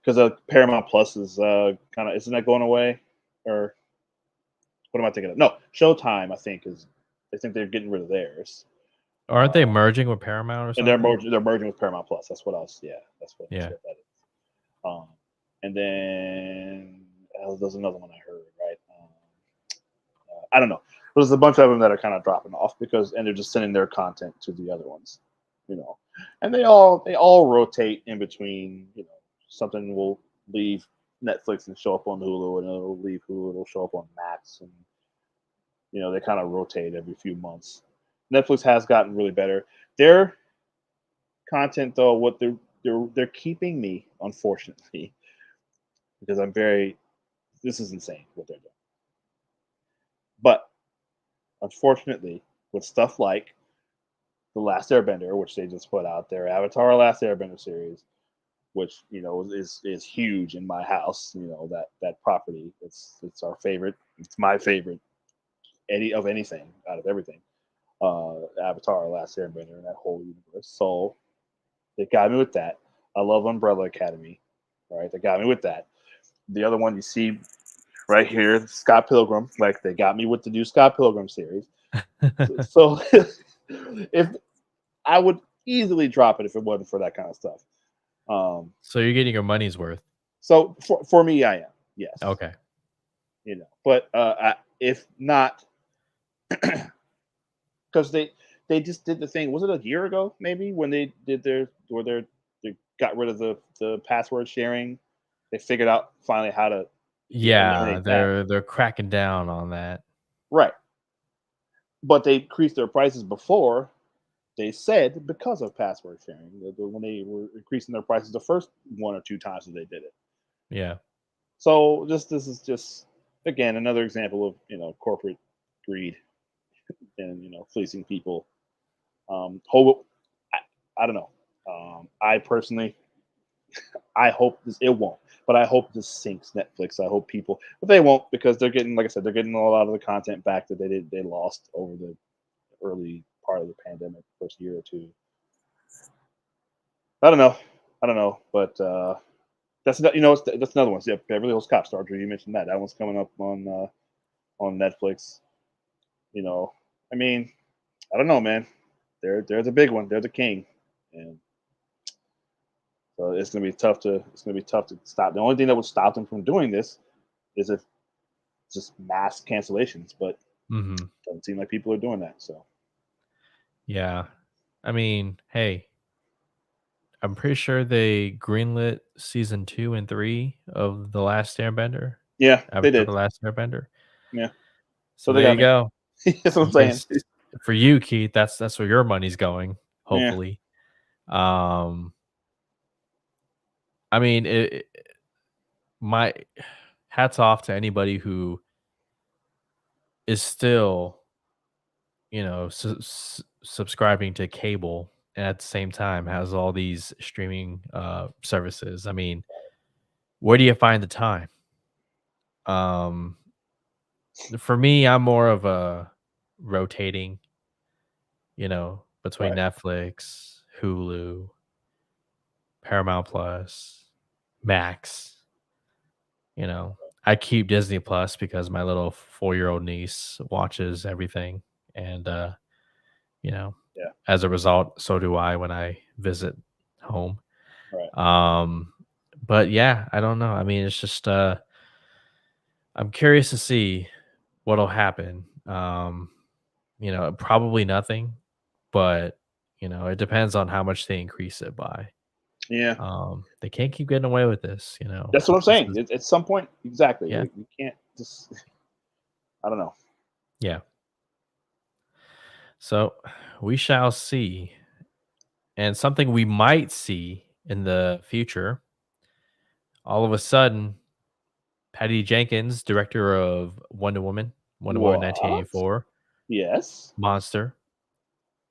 [SPEAKER 2] because Paramount Plus is kind of isn't that going away, or what am I thinking of? No, Showtime. I think they're getting rid of theirs.
[SPEAKER 1] Aren't they merging with Paramount or
[SPEAKER 2] And they're
[SPEAKER 1] something?
[SPEAKER 2] merging with Paramount Plus. That's what I was. Yeah, that's
[SPEAKER 1] Yeah.
[SPEAKER 2] what that is. And then there's another one I heard. Right. I don't know. There's a bunch of them that are kind of dropping off and they're just sending their content to the other ones. You know, and they all rotate in between. You know, something will leave Netflix and show up on Hulu, and it'll leave Hulu, it'll show up on Max, and you know they kind of rotate every few months. Netflix has gotten really better. Their content, though, what they're keeping me, unfortunately, because this is insane what they're doing. But unfortunately, with stuff like The Last Airbender, which they just put out, their Avatar Last Airbender series, which you know is huge in my house. You know that property. It's our favorite. It's my favorite anything out of everything. Avatar Last Airbender and that whole universe. So they got me with that. I love Umbrella Academy. Right, they got me with that. The other one you see right here, Scott Pilgrim. Like they got me with the new Scott Pilgrim series. So if I would easily drop it if it wasn't for that kind of stuff.
[SPEAKER 1] So you're getting your money's worth.
[SPEAKER 2] So for me, I am. Yes.
[SPEAKER 1] Okay.
[SPEAKER 2] But if not, because they just did the thing. Was it a year ago maybe when they did they got rid of the password sharing? They figured out finally how to
[SPEAKER 1] Yeah,
[SPEAKER 2] eliminate that.
[SPEAKER 1] they're cracking down on that.
[SPEAKER 2] Right. But they increased their prices before. They said because of password sharing when they were increasing their prices the first one or two times that they did it.
[SPEAKER 1] Yeah.
[SPEAKER 2] So this is just again another example of corporate greed and fleecing people. Hope I don't know. I personally I hope it won't, but I hope this sinks Netflix. I hope people, but they won't because they're getting, like I said, they're getting a lot of the content back that they lost over the early part of the pandemic, first year or two. I don't know, but that's that's another one. Yeah, Beverly Hills Cop, Star Trek. You mentioned that one's coming up on Netflix. I mean, I don't know, man. They're the big one. They're the king, and so it's gonna be tough to stop. The only thing that would stop them from doing this is if just mass cancellations, but
[SPEAKER 1] Mhm.
[SPEAKER 2] doesn't seem like people are doing that. So
[SPEAKER 1] Yeah. I mean, hey, I'm pretty sure they greenlit season 2 and 3 of The Last Airbender,
[SPEAKER 2] yeah, they
[SPEAKER 1] Avatar: The
[SPEAKER 2] did.
[SPEAKER 1] Last Airbender.
[SPEAKER 2] Yeah,
[SPEAKER 1] So
[SPEAKER 2] so they
[SPEAKER 1] there
[SPEAKER 2] got
[SPEAKER 1] you
[SPEAKER 2] me.
[SPEAKER 1] go.
[SPEAKER 2] That's what
[SPEAKER 1] I
[SPEAKER 2] I'm saying.
[SPEAKER 1] guess for you, Keith, that's where your money's going,
[SPEAKER 2] Yeah,
[SPEAKER 1] hopefully. Um, I mean, my hats off to anybody who is still, subscribing to cable and at the same time has all these streaming services. I mean, where do you find the time? Um, for me, I'm more of a rotating, between
[SPEAKER 2] right.
[SPEAKER 1] Netflix, Hulu, Paramount Plus, Max. I keep Disney Plus because my little 4-year-old niece watches everything, and you know,
[SPEAKER 2] Yeah,
[SPEAKER 1] as a result, so do I when I visit home.
[SPEAKER 2] right.
[SPEAKER 1] Um, but yeah, I don't know. I mean, it's just I'm curious to see what'll happen. Probably nothing, but it depends on how much they increase it by.
[SPEAKER 2] Yeah,
[SPEAKER 1] They can't keep getting away with this.
[SPEAKER 2] that's what I'm
[SPEAKER 1] This
[SPEAKER 2] saying.
[SPEAKER 1] is
[SPEAKER 2] At some point, exactly.
[SPEAKER 1] yeah,
[SPEAKER 2] You can't just. I don't know.
[SPEAKER 1] yeah. So we shall see. And something we might see in the future, all of a sudden, Patty Jenkins, director of Wonder Woman
[SPEAKER 2] What?
[SPEAKER 1] 1984,
[SPEAKER 2] Yes.
[SPEAKER 1] Monster,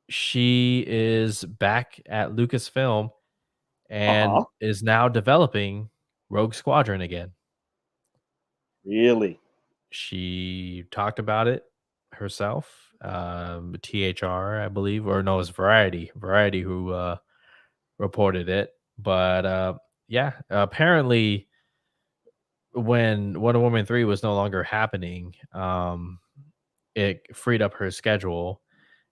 [SPEAKER 1] she is back at Lucasfilm
[SPEAKER 2] Uh
[SPEAKER 1] and
[SPEAKER 2] huh.
[SPEAKER 1] is now developing Rogue Squadron again.
[SPEAKER 2] Really?
[SPEAKER 1] She talked about it herself. THR, I believe, or no, it's Variety who reported it. But yeah, apparently, when Wonder Woman 3 was no longer happening, it freed up her schedule.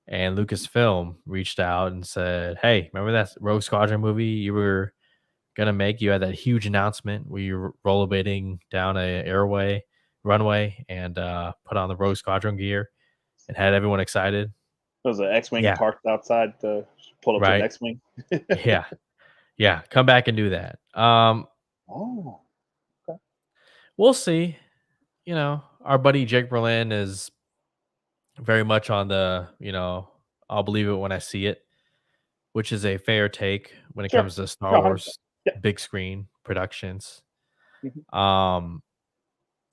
[SPEAKER 1] And Lucasfilm reached out and said, "Hey, remember that Rogue Squadron movie you were gonna make? You had that huge announcement where you were rollerblading down a runway and put on the Rogue Squadron gear and had everyone excited."
[SPEAKER 2] There was an X-wing
[SPEAKER 1] Yeah,
[SPEAKER 2] parked outside to pull up to an
[SPEAKER 1] right.
[SPEAKER 2] X-wing.
[SPEAKER 1] Yeah, yeah. Come back and do that.
[SPEAKER 2] Oh, okay.
[SPEAKER 1] We'll see. Our buddy Jake Berlin is very much on the I'll believe it when I see it, which is a fair take when it
[SPEAKER 2] Sure.
[SPEAKER 1] comes to Star
[SPEAKER 2] No, 100%.
[SPEAKER 1] Wars
[SPEAKER 2] Yeah.
[SPEAKER 1] big screen productions.
[SPEAKER 2] Mhm.
[SPEAKER 1] Um,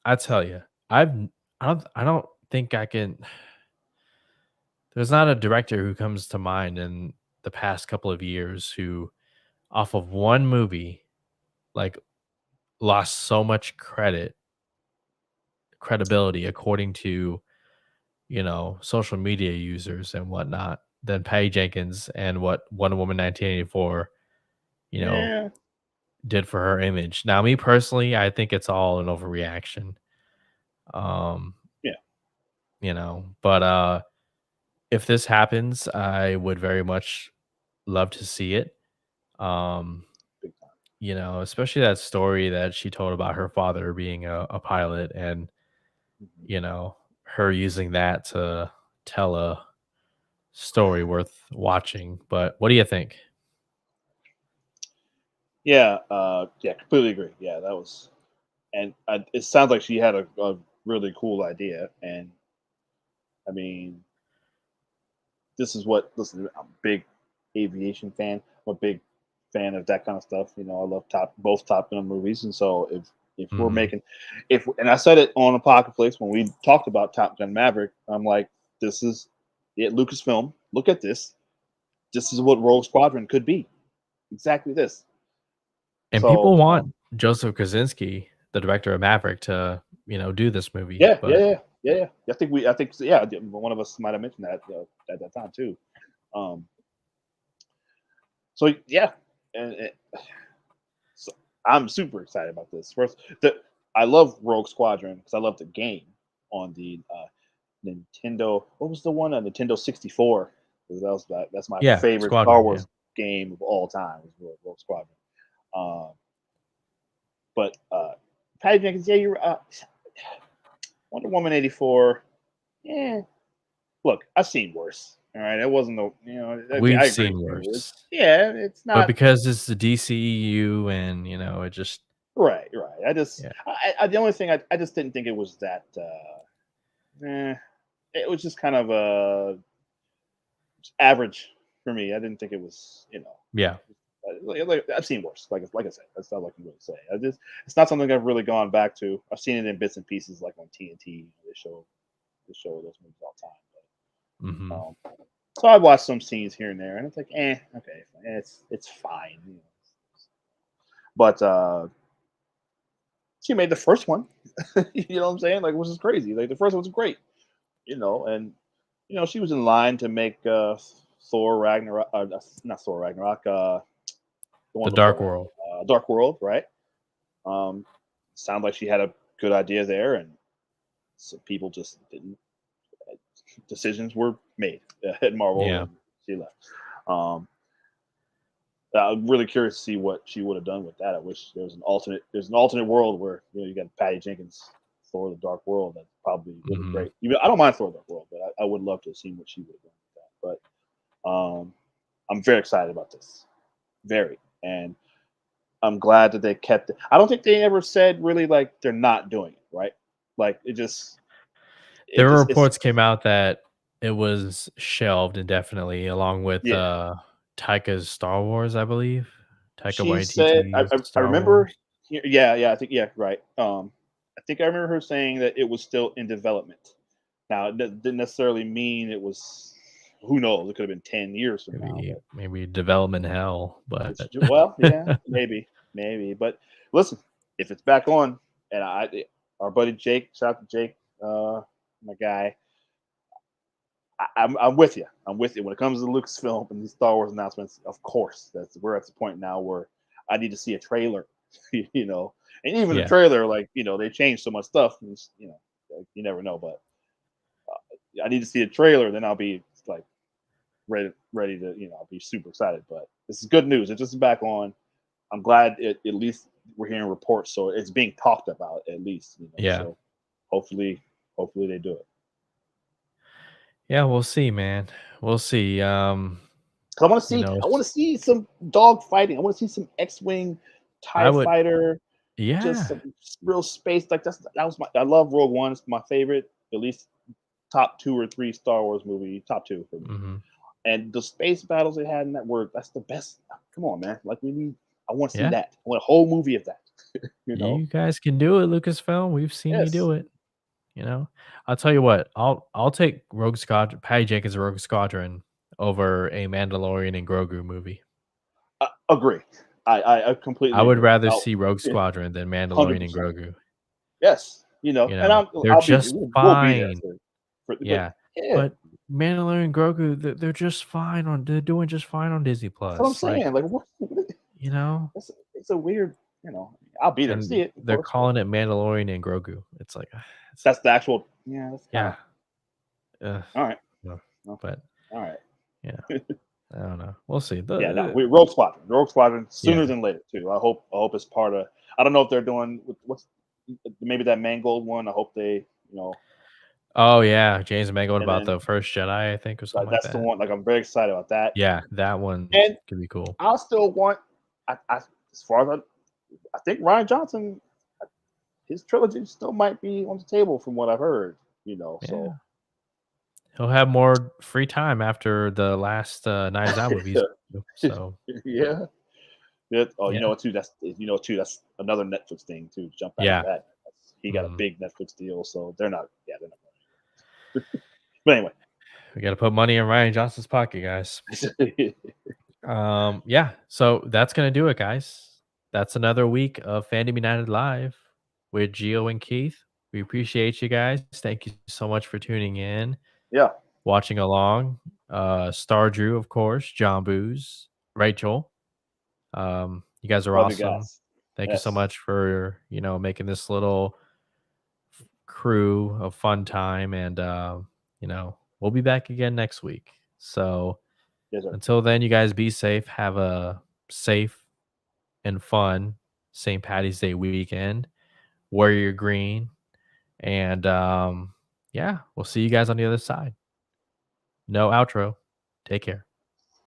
[SPEAKER 1] I tell you, I don't think I can. There's not a director who comes to mind in the past couple of years who, off of one movie, like lost so much credibility, according to social media users and whatnot, than Patty Jenkins and what Wonder Woman 1984, you know,
[SPEAKER 2] Yeah.
[SPEAKER 1] did for her image. Now, me personally, I think it's all an overreaction. Um,
[SPEAKER 2] Yeah.
[SPEAKER 1] but if this happens, I would very much love to see it. Um,
[SPEAKER 2] Big time.
[SPEAKER 1] you know, especially that story that she told about her father being a pilot, and
[SPEAKER 2] Mhm.
[SPEAKER 1] you know, her using that to tell a story worth watching. But what do you think?
[SPEAKER 2] Yeah, yeah, completely agree. Yeah, that was, and it sounds like she had a really cool idea. And I mean, this is what, listen, I'm a big aviation fan. I'm a big fan of that kind of stuff. You know, I love both Top Gun movies, and so if we're
[SPEAKER 1] Mhm.
[SPEAKER 2] making, if and I said it on Apocalypse when we talked about Top Gun Maverick, I'm like, this is it. Lucasfilm, look at this. This is what Rogue Squadron could be. Exactly this.
[SPEAKER 1] And
[SPEAKER 2] So
[SPEAKER 1] people want Joseph Kosinski, the director of Maverick, to do this movie,
[SPEAKER 2] yeah, yeah,
[SPEAKER 1] but
[SPEAKER 2] yeah, yeah, yeah. I think, yeah. One of us might have mentioned that at that time too. Um, so yeah, and so I'm super excited about this. First, I love Rogue Squadron because I love the game on the Nintendo. What was the one on Nintendo 64? 'Cause that's my
[SPEAKER 1] yeah,
[SPEAKER 2] favorite Star
[SPEAKER 1] Squadron, yeah.
[SPEAKER 2] Wars game of all time. Is Rogue Squadron. Um, but Patty Jenkins, yeah, you're Wonder Woman 84. Yeah, look, I've seen worse. All right, it wasn't the okay.
[SPEAKER 1] We've
[SPEAKER 2] I agree
[SPEAKER 1] seen
[SPEAKER 2] with you.
[SPEAKER 1] worse.
[SPEAKER 2] Yeah, it's
[SPEAKER 1] But
[SPEAKER 2] not
[SPEAKER 1] because it's the DCEU and, it just
[SPEAKER 2] right. Right.
[SPEAKER 1] yeah.
[SPEAKER 2] The only thing I just didn't think it was that. Eh, it was just kind of average for me. I didn't think it was.
[SPEAKER 1] Yeah.
[SPEAKER 2] I've seen worse. Like I said, that's all I can really say. It's not something I've really gone back to. I've seen it in bits and pieces, like on TNT. They show those movies all the time.
[SPEAKER 1] Mhm.
[SPEAKER 2] So I watched some scenes here and there, and it's like, okay, it's fine. But she made the first one. You know what I'm saying? Like, which is crazy. Like the first one's great. And she was in line to make Thor Ragnarok, not Thor Ragnarok, the
[SPEAKER 1] The
[SPEAKER 2] one
[SPEAKER 1] Dark
[SPEAKER 2] before that,
[SPEAKER 1] World.
[SPEAKER 2] Dark World, right? Um, Sounded like she had a good idea there, and some people just didn't. Decisions were made at Marvel,
[SPEAKER 1] Yeah.
[SPEAKER 2] and she left. Um, I'm really curious to see what she would have done with that. I wish there's an alternate world where you got Patty Jenkins, Thor: The Dark World. That's probably really
[SPEAKER 1] Mhm.
[SPEAKER 2] great. Even I don't mind Thor: The Dark World, but I would love to have seen what she would have done with that. But I'm very excited about this, very, and I'm glad that they kept it. I don't think they ever said really like they're not doing it, right? Like
[SPEAKER 1] There were
[SPEAKER 2] it's
[SPEAKER 1] reports came out that it was shelved indefinitely along with,
[SPEAKER 2] yeah.
[SPEAKER 1] Taika's Star Wars, I believe. Taika
[SPEAKER 2] She said,
[SPEAKER 1] Waititi's
[SPEAKER 2] I
[SPEAKER 1] Star
[SPEAKER 2] remember,
[SPEAKER 1] Wars.
[SPEAKER 2] yeah, I think, yeah, right. I think I remember her saying that it was still in development. Now, it didn't necessarily mean it was, who knows, it could have been 10 years from now,
[SPEAKER 1] Maybe development hell, but
[SPEAKER 2] well, yeah, maybe. But listen, if it's back on, and our buddy Jake, shout out to Jake, my guy, I'm with you. I'm with you when it comes to Lucasfilm and these Star Wars announcements. Of course, we're at the point now where I need to see a trailer, and even the
[SPEAKER 1] yeah.
[SPEAKER 2] trailer, like they changed so much stuff. Like, you never know, but I need to see a trailer, then I'll be like ready to, I'll be super excited. But this is good news. It just is back on. I'm glad at least we're hearing reports, so it's being talked about at least.
[SPEAKER 1] Yeah.
[SPEAKER 2] So hopefully they do it.
[SPEAKER 1] Yeah, we'll see, man. We'll see.
[SPEAKER 2] 'Cause
[SPEAKER 1] You know,
[SPEAKER 2] I want to see some dog fighting. I want to see some X-wing,
[SPEAKER 1] I
[SPEAKER 2] Tie
[SPEAKER 1] would
[SPEAKER 2] Fighter, just
[SPEAKER 1] yeah.
[SPEAKER 2] some real space. Like that was I love Rogue One. It's my favorite, at least top 2 or 3 Star Wars movie, top 2 for me.
[SPEAKER 1] Mhm.
[SPEAKER 2] And the space battles they had in that's the best. Come on, man. Like I want to see
[SPEAKER 1] Yeah.
[SPEAKER 2] that. I want a whole movie of that. you know?
[SPEAKER 1] You guys can do it, Lucasfilm. We've seen you
[SPEAKER 2] Yes.
[SPEAKER 1] do it, you know? I'll tell you what, I'll take Rogue Squadron Patty Jenkins' Rogue Squadron over a Mandalorian and Grogu movie.
[SPEAKER 2] Agree. I
[SPEAKER 1] I
[SPEAKER 2] completely
[SPEAKER 1] would
[SPEAKER 2] agree.
[SPEAKER 1] rather see Rogue Squadron than
[SPEAKER 2] Hundred
[SPEAKER 1] Mandalorian and
[SPEAKER 2] percent.
[SPEAKER 1] Grogu.
[SPEAKER 2] Yes. And
[SPEAKER 1] They're
[SPEAKER 2] I'll be
[SPEAKER 1] just
[SPEAKER 2] we'll be there
[SPEAKER 1] fine.
[SPEAKER 2] but
[SPEAKER 1] Yeah.
[SPEAKER 2] yeah.
[SPEAKER 1] But Mandalorian and Grogu, they're just fine they're doing just fine on Disney
[SPEAKER 2] That's what I'm
[SPEAKER 1] Plus. Like,
[SPEAKER 2] saying. Like, what
[SPEAKER 1] you know?
[SPEAKER 2] it's a weird, I'll be there to see
[SPEAKER 1] And
[SPEAKER 2] it, of
[SPEAKER 1] they're
[SPEAKER 2] course. But
[SPEAKER 1] calling it Mandalorian and Grogu. It's like, it's,
[SPEAKER 2] that's the actual. Yeah, that's kind
[SPEAKER 1] yeah.
[SPEAKER 2] of all right.
[SPEAKER 1] No,
[SPEAKER 2] No,
[SPEAKER 1] but
[SPEAKER 2] all right.
[SPEAKER 1] yeah. I don't know. We'll see.
[SPEAKER 2] Yeah, no, Rogue Squadron sooner
[SPEAKER 1] Yeah.
[SPEAKER 2] than later too. I hope it's part of. I don't know if they're doing what's maybe that Mangold one. I hope they,
[SPEAKER 1] Oh yeah, James Mangold
[SPEAKER 2] and
[SPEAKER 1] about
[SPEAKER 2] then
[SPEAKER 1] the first Jedi, I think, or something
[SPEAKER 2] like
[SPEAKER 1] like
[SPEAKER 2] that's the
[SPEAKER 1] that.
[SPEAKER 2] one. Like I'm very excited about that.
[SPEAKER 1] Yeah, that one
[SPEAKER 2] And
[SPEAKER 1] could be cool.
[SPEAKER 2] I'll still want. As far as I think Ryan Johnson, his trilogy still might be on the table from what I've heard. So
[SPEAKER 1] He'll have more free time after the last Knives Out movies. So
[SPEAKER 2] yeah. Yeah. Oh,
[SPEAKER 1] yeah,
[SPEAKER 2] too. That's another Netflix thing too. Jump back
[SPEAKER 1] yeah.
[SPEAKER 2] to that. He got a
[SPEAKER 1] Mhm.
[SPEAKER 2] big Netflix deal, so they're not. Yeah, they're not. But anyway,
[SPEAKER 1] We got to put money in Ryan Johnson's pocket, guys. Yeah. So that's gonna do it, guys. That's another week of Fandom United Live with Gio and Keith. We appreciate you guys. Thank you so much for tuning in,
[SPEAKER 2] yeah.
[SPEAKER 1] watching along. Star Drew, of course, John Booze, Rachel. You guys are
[SPEAKER 2] Love you
[SPEAKER 1] awesome.
[SPEAKER 2] guys.
[SPEAKER 1] Thank you so
[SPEAKER 2] Yes.
[SPEAKER 1] much for making this little crew of fun time, and we'll be back again next week. So
[SPEAKER 2] Yes, sir.
[SPEAKER 1] until then, you guys be safe. Have a safe and fun St. Patty's Day weekend. Wear your green, and yeah, we'll see you guys on the other side. No outro. Take care.